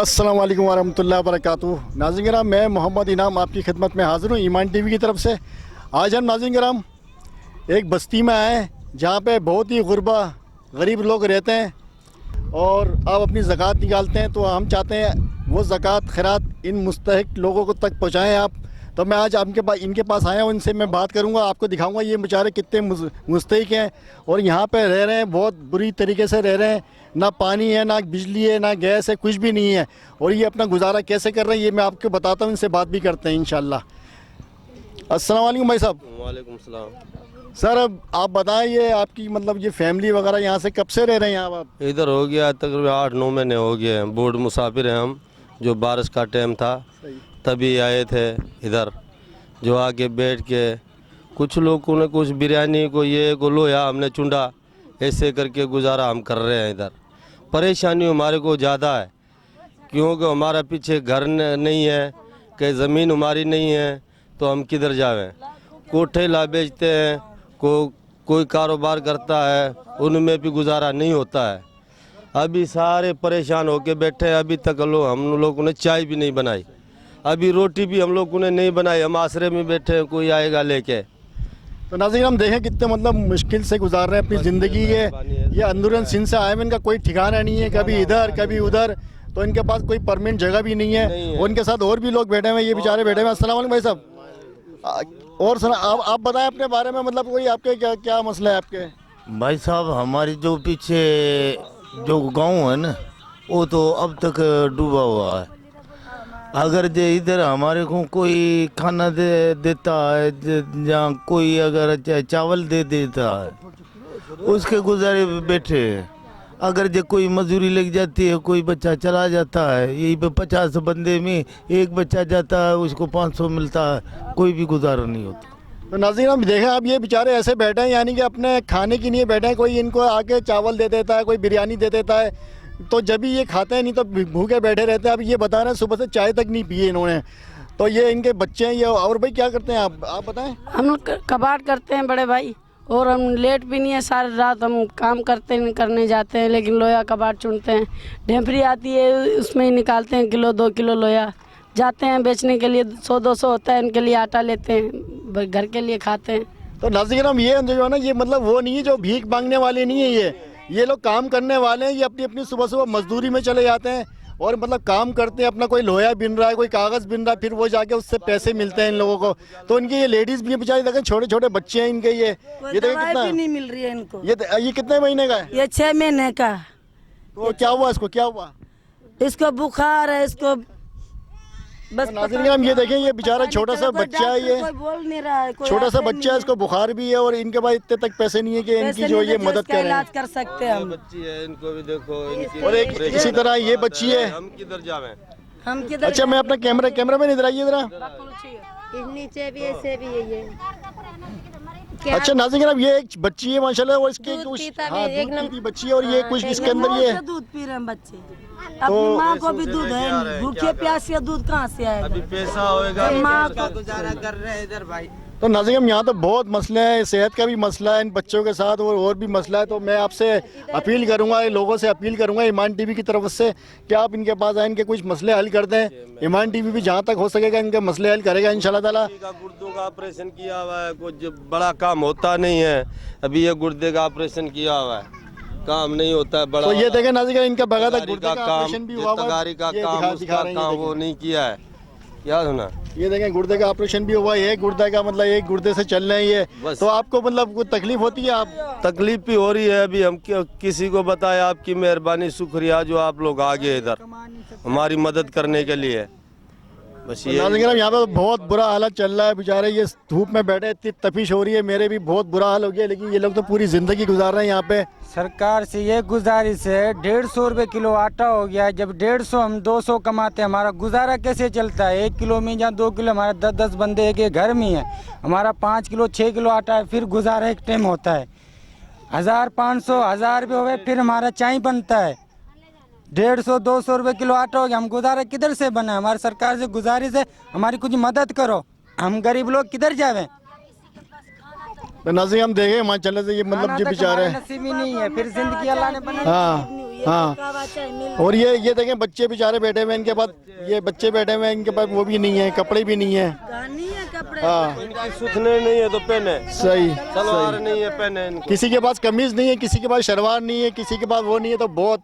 अस्सलाम वालेकुम वरहमतुल्लाहि वबरकातुहू। नाज़रीन किराम, मैं मोहम्मद इनाम आपकी खिदमत में हाज़िर हूँ ईमान टीवी की तरफ से। आज हम नाज़रीन किराम एक बस्ती में आए हैं जहाँ पे बहुत ही गुरबा गरीब लोग रहते हैं और आप अपनी ज़कात निकालते हैं, तो हम चाहते हैं वो ज़कात खैरात इन मुस्तहिक लोगों को तक पहुँचाएँ आप। तो मैं आज इनके पास आया हूँ, इनसे मैं बात करूँगा, आपको दिखाऊँगा ये बेचारे कितने मुस्तहिक हैं और यहाँ पे रह रहे हैं, बहुत बुरी तरीके से रह रहे हैं। ना पानी है, ना बिजली है, ना गैस है, कुछ भी नहीं है और ये अपना गुजारा कैसे कर रहे हैं ये मैं आपको बताता हूँ। इनसे बात भी करते हैं इंशाल्लाह। अस्सलाम वालेकुम भाई साहब। वालेकुम सलाम। सर अब आप बताएं, ये आपकी मतलब ये फैमिली वगैरह यहाँ से कब से रह रहे हैं यहाँ आप? इधर हो गया तकरीबन 8-9 महीने हो गए हैं। बोर्ड मुसाफिर हैं हम, जो बारिश का टाइम था तभी आए थे इधर। जो आके बैठ के कुछ लोगों ने कुछ बिरयानी को ये को लोया हमने चुंडा, ऐसे करके गुजारा हम कर रहे हैं इधर। परेशानी हमारे को ज़्यादा है क्योंकि हमारा पीछे घर नहीं है, कहीं ज़मीन हमारी नहीं है, तो हम किधर जावें। कोठे ला बेचते हैं, कोई कारोबार करता है, उनमें भी गुजारा नहीं होता है। अभी सारे परेशान होके बैठे हैं। अभी तक हम लोगों ने चाय भी नहीं बनाई, अभी रोटी भी हम लोगों ने नहीं बनाई। हम आसरे में बैठे हैं, कोई आएगा लेके। तो नाज़रीन हम देखें कितने मतलब मुश्किल से गुजार रहे हैं अपनी ज़िंदगी। ये अंदरूनी सिंध से आए हैं, इनका कोई ठिकाना नहीं है, कभी इधर कभी उधर, तो इनके पास कोई परमानेंट जगह भी नहीं है। उनके साथ और भी लोग बैठे हुए हैं, ये बेचारे बैठे हुए हैं। अस्सलाम वालेकुम भाई साहब। और सर आप बताएं अपने बारे में, मतलब कोई आपके क्या मसला है आपके? भाई साहब, हमारी जो पीछे जो गांव है ना, वो तो अब तक डूबा हुआ है। अगर जे इधर हमारे को कोई खाना देता है, जहाँ कोई अगर चावल दे देता है, उसके गुजारे बैठे हैं। अगर जे कोई मजदूरी लग जाती है, कोई बच्चा चला जाता है, यही पे 50 बंदे में एक बच्चा जाता है, उसको 500 मिलता है, कोई भी गुजारा नहीं होता। तो नाज़रीन हम देखें, अब ये बेचारे ऐसे बैठे हैं, यानी कि अपने खाने के लिए बैठे हैं। कोई इनको आके चावल दे देता है, कोई बिरयानी दे देता है, तो जब भी ये खाते हैं, नहीं तो भूखे बैठे रहते हैं। अब ये बता रहे हैं सुबह से चाय तक नहीं पिए इन्होंने। तो ये इनके बच्चे हैं ये। और भाई क्या करते हैं आप बताएं? हम लोग कबाड़ करते हैं बड़े भाई, और हम लेट भी नहीं है, सारी रात हम काम करने जाते हैं, लेकिन लोया कबाड़ चुनते हैं। ढेंफरी आती है, उसमें ही निकालते हैं 1-2 किलो लोया, जाते हैं बेचने के लिए। 100-200 होता है, इनके लिए आटा लेते हैं, घर के लिए खाते हैं। तो नाज़रीन हम ये जो है ना, ये मतलब वो नहीं है जो भीख मांगने वाले नहीं है, ये लोग काम करने वाले हैं। ये अपनी सुबह सुबह मजदूरी में चले जाते हैं और मतलब काम करते हैं, अपना कोई लोहा बिन रहा है, कोई कागज़ बिन रहा है, फिर वो जाके उससे पैसे मिलते हैं इन लोगों को। तो इनके ये लेडीज़ भी बेचारे देखें, छोटे छोटे बच्चे हैं इनके। ये देखें कितना नहीं मिल रही है इनको। ये कितने महीने का है? ये 6 महीने का। तो क्या हुआ इसको, क्या हुआ? इसको बुखार है, इसको बस। नाज़रीन हम ये देखें, ये बेचारा छोटा सा बच्चा है, ये कोई बोल नहीं रहा है, छोटा सा बच्चा है, इसको बुखार भी है और इनके पास इतने तक पैसे नहीं है कि इनकी जो ये मदद करें। इलाज कर सकते हैं हम। बच्ची है, इनको भी देखो, और एक इसी तरह ये बच्ची है। हम किधर जावें? हम किधर? अच्छा मैं अपना कैमरा में इधर आइए जरा। नीचे भी ऐसे भी है ये। अच्छा नाज़रीन अब ये एक बच्ची है माशाल्लाह, और इसके दूध कुछ पीता भी, हाँ एक दूध नंबर- पीती बच्ची है और ये कुछ इसके अंदर ये दूध पी रहे हैं बच्चे, अपनी माँ को भी दूध है नहीं, भूखे प्यासे दूध कहाँ से आएगा? अभी पैसा होएगा, माँ का गुजारा कर रहे हैं इधर भाई। तो नाज़रीन यहाँ तो बहुत मसले हैं, सेहत का भी मसला है इन बच्चों के साथ और भी मसला है। तो मैं आपसे अपील करूँगा, लोगों से अपील करूँगा ईमान टीवी की तरफ से कि आप इनके पास आए, इनके कुछ मसले हल कर दें। ईमान टीवी भी जहाँ तक हो सकेगा इनके मसले हल करेगा इंशाल्लाह ताला। गुर्दों का ऑपरेशन किया हुआ है, कुछ बड़ा काम होता नहीं है। अभी ये गुर्दे का ऑपरेशन किया हुआ है, काम नहीं होता है बड़ा। तो ये देखें नाज़रीन इनका बगा तक गुर्दे का काम, ऑपरेशन भी हुआ हुआ है। तगारी का ये काम, दिखा रहे हैं, ये वो देखें। नहीं किया है, याद होना। ये देखें गुर्दे का ऑपरेशन भी हुआ है, एक गुर्दे का मतलब एक गुर्दे से चल रहे हैं ये। बस। तो आपको मतलब कोई तकलीफ होती है? आप तकलीफ भी हो रही है। अभी हम किसी को बताए, आपकी मेहरबानी, शुक्रिया जो आप लोग आ गए इधर हमारी मदद करने के लिए। बस ये नाज़रीन यहाँ पे बहुत बुरा हालत चल रहा है, बेचारे ये धूप में बैठे, इतनी तपिश हो रही है, मेरे भी बहुत बुरा हाल हो गया, लेकिन ये लोग तो पूरी ज़िंदगी गुजार रहे हैं यहाँ पे। सरकार से ये गुजारिश है, 150 रुपये किलो आटा हो गया है। जब 150 हम 200 कमाते हैं, हमारा गुजारा कैसे चलता है? 1 किलो में या 2 किलो, हमारा 10-10 बंदे एक घर में है, हमारा 5 किलो 6 किलो आटा है, फिर गुजारा एक टाइम होता है। 1500 1000 रुपये हो गए, फिर हमारा चाय बनता है। 150-200 रुपये किलो आटा हो गया, हम गुजारा किधर से बना? हमारी सरकार से गुजारिश है, हमारी कुछ मदद करो, हम गरीब लोग किधर जावें? तो नाज़रीन हम देखें माशाल्लाह से ये मतलब जो बेचारे नसीब ही नहीं है, फिर जिंदगी अल्लाह ने बना। हाँ हाँ, और ये देखें बच्चे बेचारे बैठे हुए हैं इनके पास, ये बच्चे बैठे हुए हैं इनके पास, वो भी नहीं है, कपड़े भी नहीं है। हाँ, इनकी सुथने नहीं है तो पहने, सही सलवार नहीं है पहने इनको। किसी के पास कमीज नहीं है, किसी के पास शलवार नहीं है, किसी के पास वो नहीं है, तो बहुत,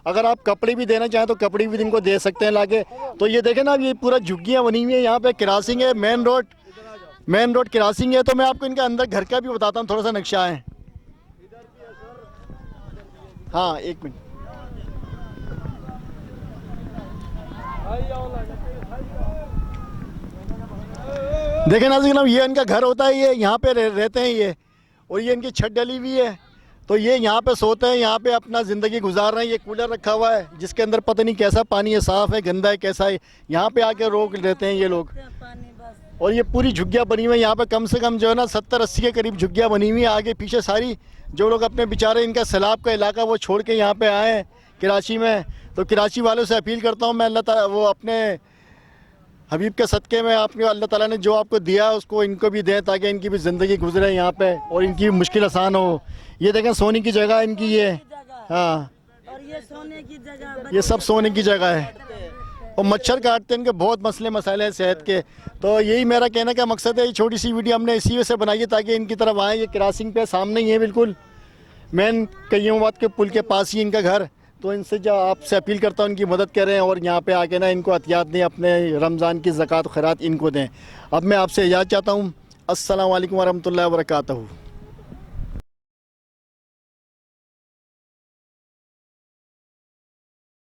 अगर आप कपड़े भी देना चाहें तो कपड़े भी इनको दे सकते हैं लाके। तो ये देखें ना, ये पूरा झुग्गियाँ बनी हुई है, यहाँ पे क्रॉसिंग है, मेन रोड क्रॉसिंग है। तो मैं आपको इनका अंदर घर का भी बताता हूँ, थोड़ा सा नक्शा है। हाँ, एक मिनट, देखें नाज़रीन, ये इनका घर होता है, ये यहाँ पे रहते हैं ये, और ये इनकी छत डली हुई है, तो ये यहाँ पे सोते हैं, यहाँ पे अपना ज़िंदगी गुजार रहे हैं। ये कूलर रखा हुआ है जिसके अंदर पता नहीं कैसा पानी है, साफ़ है, गंदा है, कैसा है, यहाँ पे आके रोक लेते हैं ये लोग। और ये पूरी झुग्गियाँ बनी हुई है यहाँ पे, कम से कम जो है ना 70-80 के करीब झुग्गियाँ बनी हुई हैं, आगे पीछे सारी। जो लोग अपने बेचारे, इनका सैलाब का इलाका वो छोड़ के यहाँ पे आए हैं कराची में, तो कराची वालों से अपील करता हूँ मैं, अल्लाह ताला वो अपने हबीब के सदक़े में, आपने अल्लाह ताला ने जो आपको दिया उसको इनको भी दें, ताकि इनकी भी ज़िंदगी गुजरे यहाँ पे और इनकी भी मुश्किल आसान हो। ये देखें सोने की जगह इनकी ये, हाँ, और ये सोने की जगह, ये सब सोने की जगह है। और मच्छर काटते हैं, इनके बहुत मसले हैं सेहत के। तो यही मेरा कहने का मकसद है, ये छोटी सी वीडियो हमने इसी वजह से बनाई है ताकि इनकी तरफ आएँ। ये क्रॉसिंग पे सामने ही है, बिल्कुल मेन कय्यूमाबाद के पुल के पास ही इनका घर। तो इनसे जो आपसे अपील करता हूँ, इनकी मदद करें और यहाँ पे आके ना इनको अतियात दें, अपने रमज़ान की ज़कात खैरात इनको दें। अब मैं आपसे इजाज़त चाहता हूँ। अस्सलाम वालेकुम वरहमतुल्लाहि वबरकातुहू।